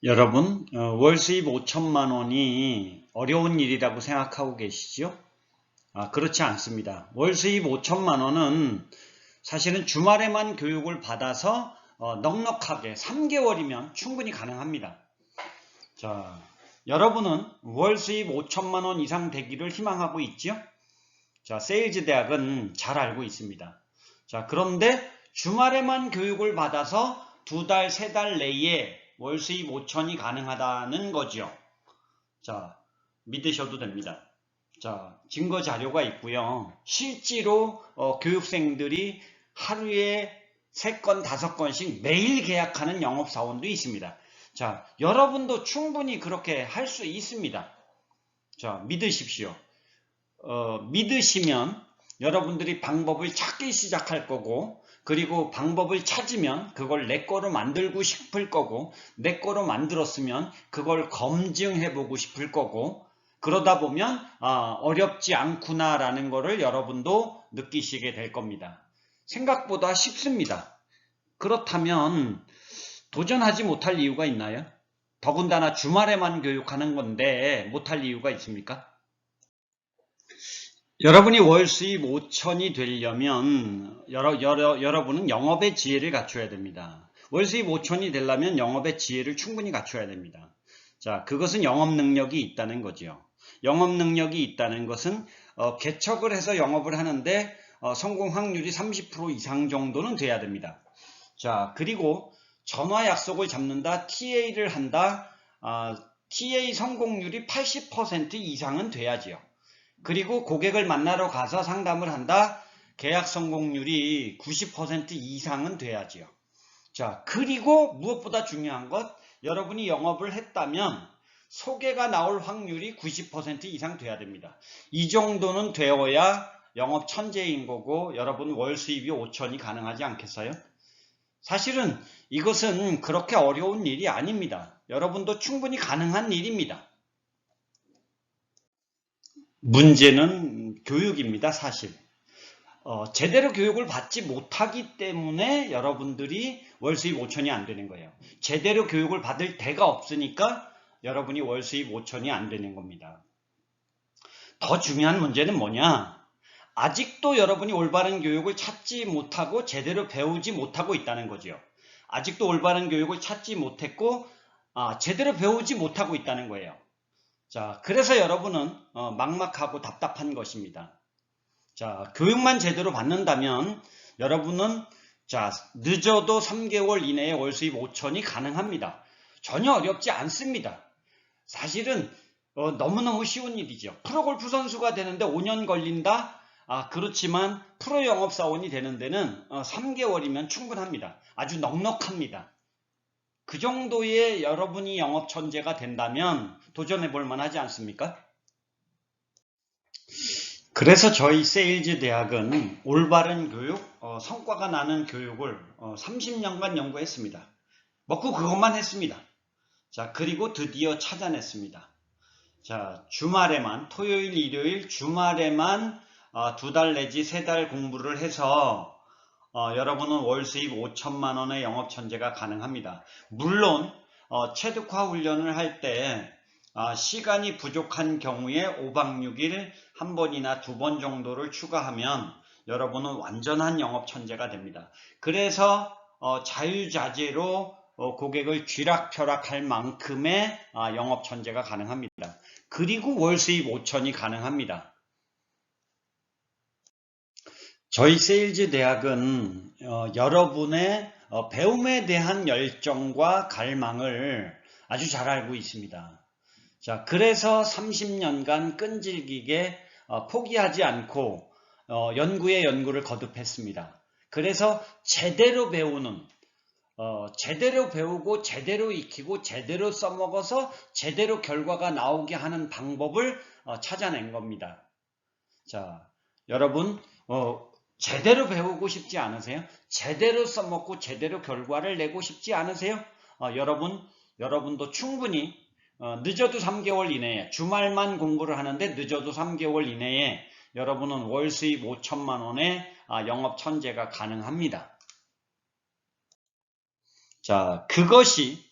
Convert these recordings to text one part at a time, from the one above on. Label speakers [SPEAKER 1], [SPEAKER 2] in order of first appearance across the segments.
[SPEAKER 1] 여러분, 월 수입 5천만 원이 어려운 일이라고 생각하고 계시죠? 그렇지 않습니다. 월 수입 5천만 원은 사실은 주말에만 교육을 받아서 넉넉하게 3개월이면 충분히 가능합니다. 자, 여러분은 월 수입 5천만 원 이상 되기를 희망하고 있죠? 자, 세일즈 대학은 잘 알고 있습니다. 자, 그런데 주말에만 교육을 받아서 2달, 3달 내에 월 수입 5천이 가능하다는 거죠. 자, 믿으셔도 됩니다. 자, 증거 자료가 있고요. 실제로 교육생들이 하루에 3건, 5건씩 매일 계약하는 영업사원도 있습니다. 자, 여러분도 충분히 그렇게 할 수 있습니다. 자, 믿으십시오. 믿으시면 여러분들이 방법을 찾기 시작할 거고, 그리고 방법을 찾으면 그걸 내 거로 만들고 싶을 거고, 내 거로 만들었으면 그걸 검증해 보고 싶을 거고, 그러다 보면 어렵지 않구나라는 거를 여러분도 느끼시게 될 겁니다. 생각보다 쉽습니다. 그렇다면 도전하지 못할 이유가 있나요? 더군다나 주말에만 교육하는 건데 못할 이유가 있습니까? 여러분이 월 수입 5천이 되려면 여러분은 영업의 지혜를 갖춰야 됩니다. 월 수입 5천이 되려면 영업의 지혜를 충분히 갖춰야 됩니다. 자, 그것은 영업 능력이 있다는 거죠. 영업 능력이 있다는 것은 개척을 해서 영업을 하는데 성공 확률이 30% 이상 정도는 돼야 됩니다. 자, 그리고 전화 약속을 잡는다, TA를 한다, TA 성공률이 80% 이상은 돼야지요. 그리고 고객을 만나러 가서 상담을 한다. 계약 성공률이 90% 이상은 돼야지요. 자, 그리고 무엇보다 중요한 것, 여러분이 영업을 했다면 소개가 나올 확률이 90% 이상 돼야 됩니다. 이 정도는 되어야 영업 천재인 거고 여러분 월 수입이 5천이 가능하지 않겠어요? 사실은 이것은 그렇게 어려운 일이 아닙니다. 여러분도 충분히 가능한 일입니다. 문제는 교육입니다, 사실. 제대로 교육을 받지 못하기 때문에 여러분들이 월 수입 5천이 안 되는 거예요. 제대로 교육을 받을 데가 없으니까 여러분이 월 수입 5천이 안 되는 겁니다. 더 중요한 문제는 뭐냐? 아직도 여러분이 올바른 교육을 찾지 못하고 제대로 배우지 못하고 있다는 거죠. 아직도 올바른 교육을 찾지 못했고 제대로 배우지 못하고 있다는 거예요. 자, 그래서 여러분은 막막하고 답답한 것입니다. 자, 교육만 제대로 받는다면 여러분은 자, 늦어도 3개월 이내에 월 수입 5천이 가능합니다. 전혀 어렵지 않습니다. 사실은 너무너무 쉬운 일이죠. 프로골프 선수가 되는데 5년 걸린다? 그렇지만 프로 영업사원이 되는 데는 3개월이면 충분합니다. 아주 넉넉합니다. 그 정도의 여러분이 영업 천재가 된다면 도전해 볼 만하지 않습니까? 그래서 저희 세일즈 대학은 올바른 교육, 성과가 나는 교육을 30년간 연구했습니다. 먹고 그것만 했습니다. 자, 그리고 드디어 찾아냈습니다. 자, 주말에만, 토요일, 일요일, 주말에만 2달 내지 3달 공부를 해서 여러분은 월 수입 5천만 원의 영업 천재가 가능합니다. 물론 체득화 훈련을 할 때 시간이 부족한 경우에 5박 6일 한 번이나 2번 정도를 추가하면 여러분은 완전한 영업 천재가 됩니다. 그래서 자유자재로 고객을 쥐락펴락할 만큼의 영업 천재가 가능합니다. 그리고 월 수입 5천이 가능합니다. 저희 세일즈 대학은 여러분의 배움에 대한 열정과 갈망을 아주 잘 알고 있습니다. 자, 그래서 30년간 끈질기게 포기하지 않고 연구에 연구를 거듭했습니다. 그래서 제대로 배우는 제대로 배우고 제대로 익히고 제대로 써먹어서 제대로 결과가 나오게 하는 방법을 찾아낸 겁니다. 자, 여러분 제대로 배우고 싶지 않으세요? 제대로 써먹고 제대로 결과를 내고 싶지 않으세요? 여러분도 충분히 늦어도 3개월 이내에 주말만 공부를 하는데 늦어도 3개월 이내에 여러분은 월 수입 5천만 원의 영업 천재가 가능합니다. 자, 그것이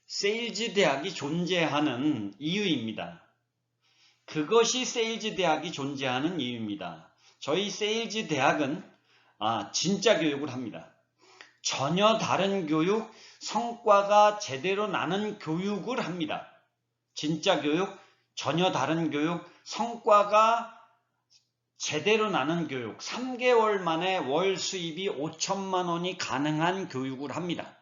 [SPEAKER 1] 세일즈 대학이 존재하는 이유입니다. 그것이 세일즈 대학이 존재하는 이유입니다. 저희 세일즈 대학은 진짜 교육을 합니다. 전혀 다른 교육, 성과가 제대로 나는 교육을 합니다. 진짜 교육, 전혀 다른 교육, 성과가 제대로 나는 교육, 3개월 만에 월 수입이 5천만 원이 가능한 교육을 합니다.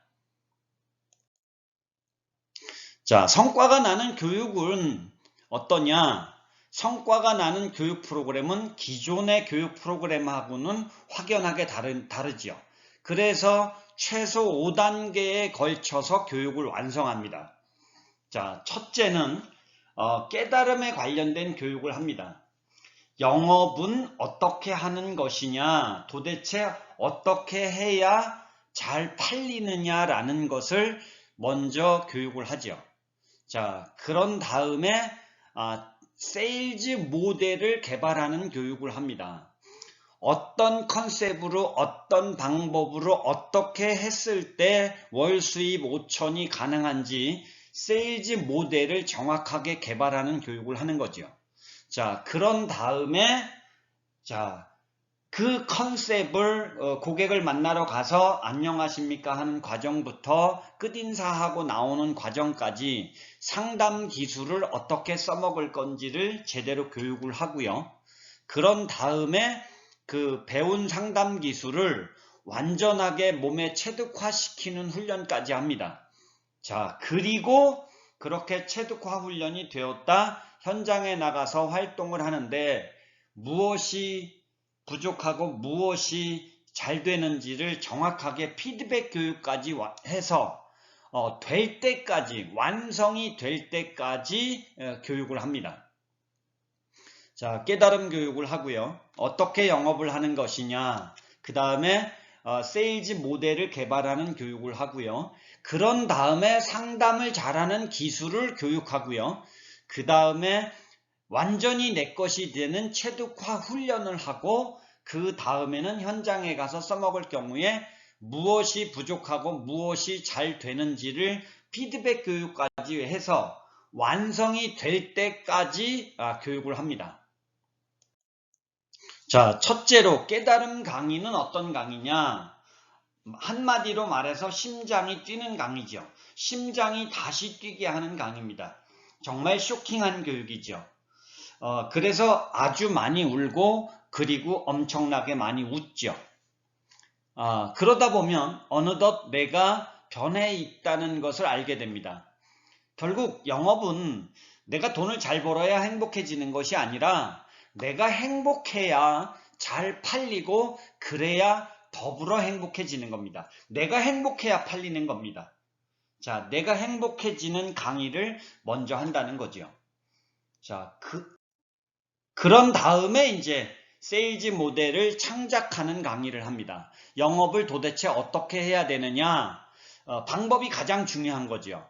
[SPEAKER 1] 자, 성과가 나는 교육은 어떠냐? 성과가 나는 교육 프로그램은 기존의 교육 프로그램하고는 확연하게 다르지요. 그래서 최소 5단계에 걸쳐서 교육을 완성합니다. 자, 첫째는 깨달음에 관련된 교육을 합니다. 영업은 어떻게 하는 것이냐, 도대체 어떻게 해야 잘 팔리느냐라는 것을 먼저 교육을 하죠. 자, 그런 다음에 세일즈 모델을 개발하는 교육을 합니다. 어떤 컨셉으로, 어떤 방법으로, 어떻게 했을 때 월 수입 5천이 가능한지 세일즈 모델을 정확하게 개발하는 교육을 하는 거죠. 자, 그런 다음에 그 컨셉을 고객을 만나러 가서 안녕하십니까 하는 과정부터 끝인사하고 나오는 과정까지 상담 기술을 어떻게 써먹을 건지를 제대로 교육을 하고요. 그런 다음에 그 배운 상담 기술을 완전하게 몸에 체득화시키는 훈련까지 합니다. 자, 그리고 그렇게 체득화 훈련이 되었다. 현장에 나가서 활동을 하는데 무엇이 부족하고 무엇이 잘 되는지를 정확하게 피드백 교육까지 해서 될 때까지, 완성이 될 때까지 교육을 합니다. 자, 깨달음 교육을 하고요. 어떻게 영업을 하는 것이냐, 그 다음에 세일즈 모델을 개발하는 교육을 하고요. 그런 다음에 상담을 잘하는 기술을 교육하고요. 그 다음에 완전히 내 것이 되는 체득화 훈련을 하고 그 다음에는 현장에 가서 써먹을 경우에 무엇이 부족하고 무엇이 잘 되는지를 피드백 교육까지 해서 완성이 될 때까지 교육을 합니다. 자, 첫째로 깨달음 강의는 어떤 강의냐? 한마디로 말해서 심장이 뛰는 강의죠. 심장이 다시 뛰게 하는 강의입니다. 정말 쇼킹한 교육이죠. 그래서 아주 많이 울고 그리고 엄청나게 많이 웃죠. 그러다 보면 어느덧 내가 변해 있다는 것을 알게 됩니다. 결국 영업은 내가 돈을 잘 벌어야 행복해지는 것이 아니라 내가 행복해야 잘 팔리고 그래야 더불어 행복해지는 겁니다. 내가 행복해야 팔리는 겁니다. 자, 내가 행복해지는 강의를 먼저 한다는 거죠. 자, 그런 다음에 이제 세일즈 모델을 창작하는 강의를 합니다. 영업을 도대체 어떻게 해야 되느냐? 방법이 가장 중요한 거죠.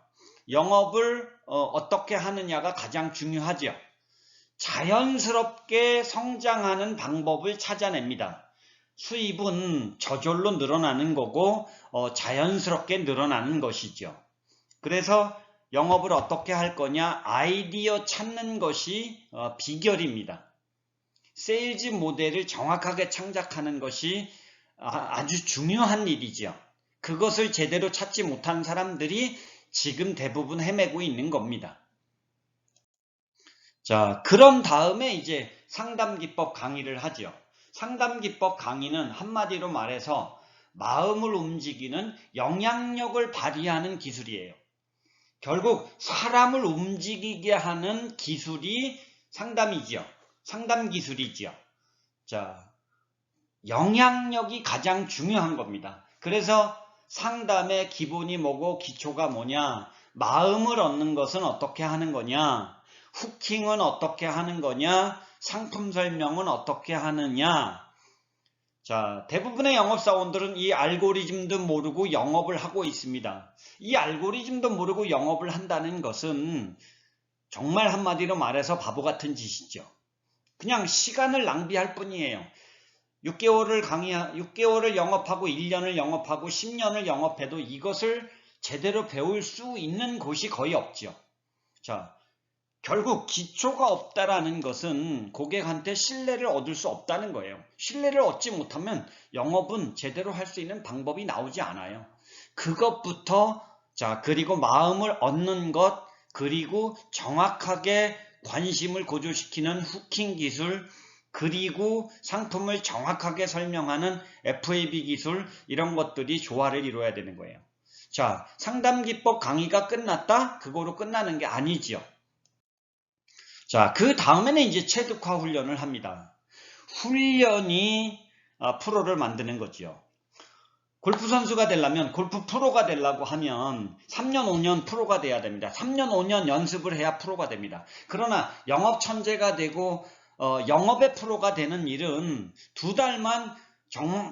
[SPEAKER 1] 영업을 어떻게 하느냐가 가장 중요하죠. 자연스럽게 성장하는 방법을 찾아냅니다. 수입은 저절로 늘어나는 거고 자연스럽게 늘어나는 것이죠. 그래서 영업을 어떻게 할 거냐? 아이디어 찾는 것이 비결입니다. 세일즈 모델을 정확하게 창작하는 것이 아주 중요한 일이죠. 그것을 제대로 찾지 못한 사람들이 지금 대부분 헤매고 있는 겁니다. 자, 그런 다음에 이제 상담기법 강의를 하죠. 상담기법 강의는 한마디로 말해서 마음을 움직이는 영향력을 발휘하는 기술이에요. 결국 사람을 움직이게 하는 기술이 상담이지요. 상담 기술이지요. 자, 영향력이 가장 중요한 겁니다. 그래서 상담의 기본이 뭐고 기초가 뭐냐, 마음을 얻는 것은 어떻게 하는 거냐, 후킹은 어떻게 하는 거냐, 상품 설명은 어떻게 하느냐. 자, 대부분의 영업사원들은 이 알고리즘도 모르고 영업을 하고 있습니다. 이 알고리즘도 모르고 영업을 한다는 것은 정말 한마디로 말해서 바보 같은 짓이죠. 그냥 시간을 낭비할 뿐이에요. 6개월을 영업하고 1년을 영업하고 10년을 영업해도 이것을 제대로 배울 수 있는 곳이 거의 없죠. 자, 결국 기초가 없다라는 것은 고객한테 신뢰를 얻을 수 없다는 거예요. 신뢰를 얻지 못하면 영업은 제대로 할 수 있는 방법이 나오지 않아요. 그것부터, 자, 그리고 마음을 얻는 것, 그리고 정확하게 관심을 고조시키는 후킹 기술, 그리고 상품을 정확하게 설명하는 FAB 기술, 이런 것들이 조화를 이루어야 되는 거예요. 자, 상담기법 강의가 끝났다? 그거로 끝나는 게 아니지요. 자, 그 다음에는 이제 체득화 훈련을 합니다. 훈련이 프로를 만드는 거지요. 골프 선수가 되려면, 골프 프로가 되려고 하면 3년, 5년 프로가 돼야 됩니다. 3년, 5년 연습을 해야 프로가 됩니다. 그러나 영업 천재가 되고 영업의 프로가 되는 일은 2달만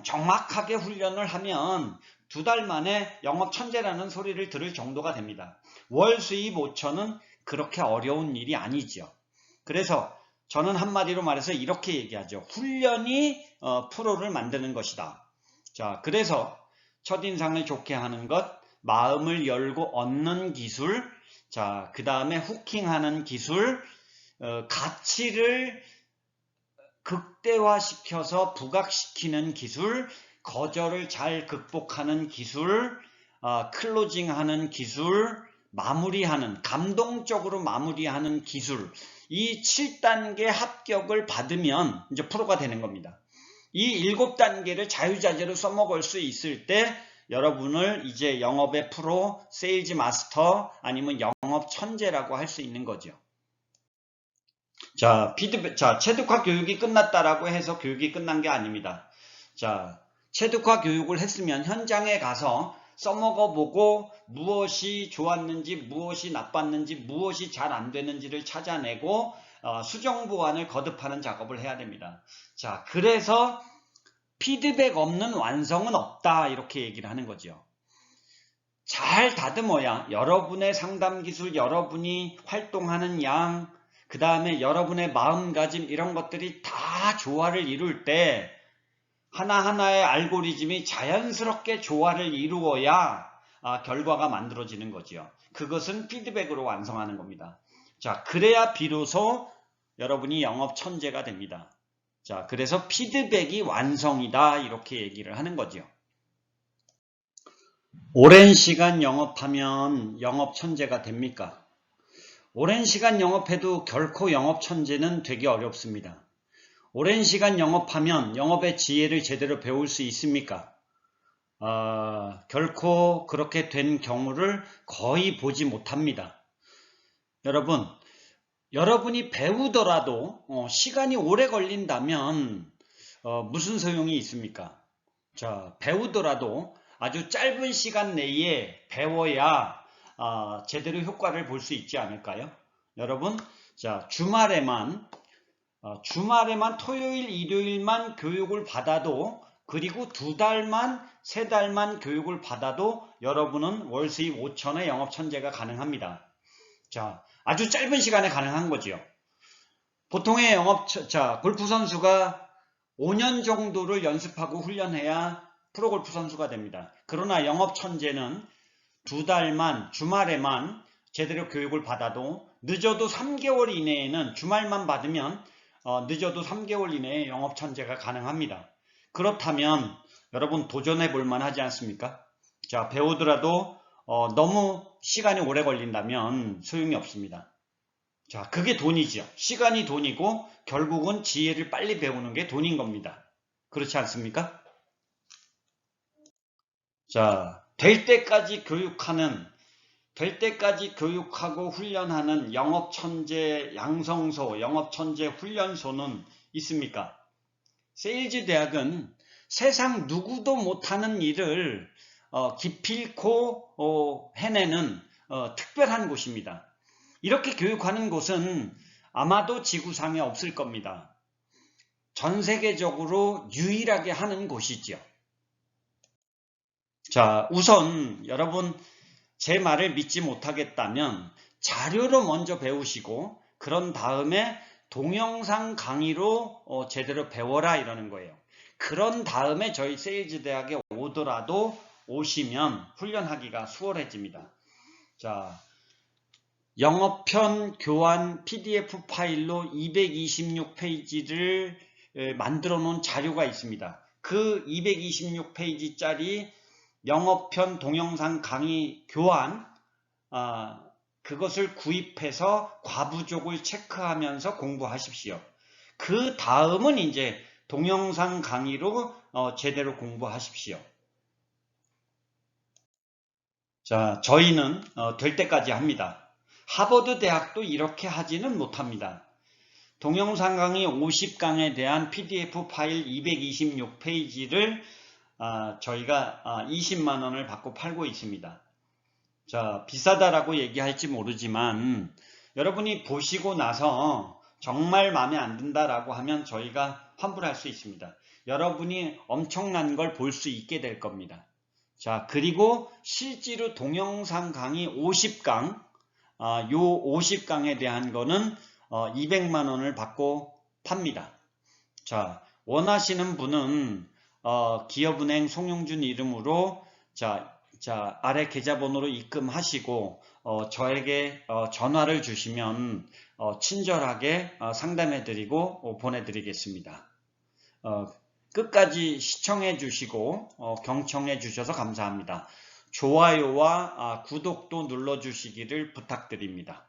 [SPEAKER 1] 정확하게 훈련을 하면 2달 만에 영업 천재라는 소리를 들을 정도가 됩니다. 월 수입 5천은 그렇게 어려운 일이 아니죠. 그래서 저는 한마디로 말해서 이렇게 얘기하죠. 훈련이 프로를 만드는 것이다. 자, 그래서 첫인상을 좋게 하는 것, 마음을 열고 얻는 기술, 자, 그 다음에 후킹하는 기술, 가치를 극대화시켜서 부각시키는 기술, 거절을 잘 극복하는 기술, 클로징하는 기술, 마무리하는, 감동적으로 마무리하는 기술, 이 7단계 합격을 받으면 이제 프로가 되는 겁니다. 이 7단계를 자유자재로 써먹을 수 있을 때 여러분을 이제 영업의 프로, 세일즈 마스터, 아니면 영업 천재라고 할 수 있는 거죠. 자, 체득화 교육이 끝났다라고 해서 교육이 끝난 게 아닙니다. 자, 체득화 교육을 했으면 현장에 가서 써먹어 보고 무엇이 좋았는지, 무엇이 나빴는지, 무엇이 잘 안 되는지를 찾아내고 수정 보완을 거듭하는 작업을 해야 됩니다. 자, 그래서 피드백 없는 완성은 없다, 이렇게 얘기를 하는 거죠. 잘 다듬어야 여러분의 상담 기술, 여러분이 활동하는 양, 그 다음에 여러분의 마음가짐, 이런 것들이 다 조화를 이룰 때 하나하나의 알고리즘이 자연스럽게 조화를 이루어야 결과가 만들어지는 거죠. 그것은 피드백으로 완성하는 겁니다. 자, 그래야 비로소 여러분이 영업 천재가 됩니다. 자, 그래서 피드백이 완성이다, 이렇게 얘기를 하는 거죠. 오랜 시간 영업하면 영업 천재가 됩니까? 오랜 시간 영업해도 결코 영업 천재는 되기 어렵습니다. 오랜 시간 영업하면 영업의 지혜를 제대로 배울 수 있습니까? 결코 그렇게 된 경우를 거의 보지 못합니다. 여러분이 배우더라도 시간이 오래 걸린다면 무슨 소용이 있습니까? 자, 배우더라도 아주 짧은 시간 내에 배워야 제대로 효과를 볼 수 있지 않을까요? 여러분, 자, 주말에만 토요일, 일요일만 교육을 받아도, 그리고 2달만, 3달만 교육을 받아도 여러분은 월 수입 5천의 영업 천재가 가능합니다. 자, 아주 짧은 시간에 가능한 거죠. 보통의 골프 선수가 5년 정도를 연습하고 훈련해야 프로골프 선수가 됩니다. 그러나 영업 천재는 2달만, 주말에만 제대로 교육을 받아도, 늦어도 3개월 이내에는, 주말만 받으면 늦어도 3개월 이내에 영업 천재가 가능합니다. 그렇다면 여러분 도전해 볼 만하지 않습니까? 자, 배우더라도 너무 시간이 오래 걸린다면 소용이 없습니다. 자, 그게 돈이죠. 시간이 돈이고 결국은 지혜를 빨리 배우는 게 돈인 겁니다. 그렇지 않습니까? 자, 될 때까지 교육하고 훈련하는 영업천재 양성소, 영업천재 훈련소는 있습니까? 세일즈 대학은 세상 누구도 못하는 일을 기필코 해내는 특별한 곳입니다. 이렇게 교육하는 곳은 아마도 지구상에 없을 겁니다. 전 세계적으로 유일하게 하는 곳이죠. 자, 우선 여러분 제 말을 믿지 못하겠다면 자료로 먼저 배우시고 그런 다음에 동영상 강의로 제대로 배워라, 이러는 거예요. 그런 다음에 저희 세일즈 대학에 오더라도 오시면 훈련하기가 수월해집니다. 자, 영어편 교환 PDF 파일로 226페이지를 만들어 놓은 자료가 있습니다. 그 226페이지짜리 영어편 동영상 강의 교환, 그것을 구입해서 과부족을 체크하면서 공부하십시오. 그 다음은 이제 동영상 강의로 제대로 공부하십시오. 자, 저희는 될 때까지 합니다. 하버드 대학도 이렇게 하지는 못합니다. 동영상 강의 50강에 대한 PDF 파일 226페이지를 저희가 20만 원을 받고 팔고 있습니다. 자, 비싸다라고 얘기할지 모르지만 여러분이 보시고 나서 정말 마음에 안 든다라고 하면 저희가 환불할 수 있습니다. 여러분이 엄청난 걸 볼 수 있게 될 겁니다. 자, 그리고 실제로 동영상 강의 50강, 요 50강에 대한 거는 200만 원을 받고 팝니다. 자, 원하시는 분은 기업은행 송영준 이름으로 자, 아래 계좌번호로 입금하시고 저에게 전화를 주시면 친절하게 상담해드리고 보내드리겠습니다. 끝까지 시청해 주시고 경청해 주셔서 감사합니다. 좋아요와 구독도 눌러주시기를 부탁드립니다.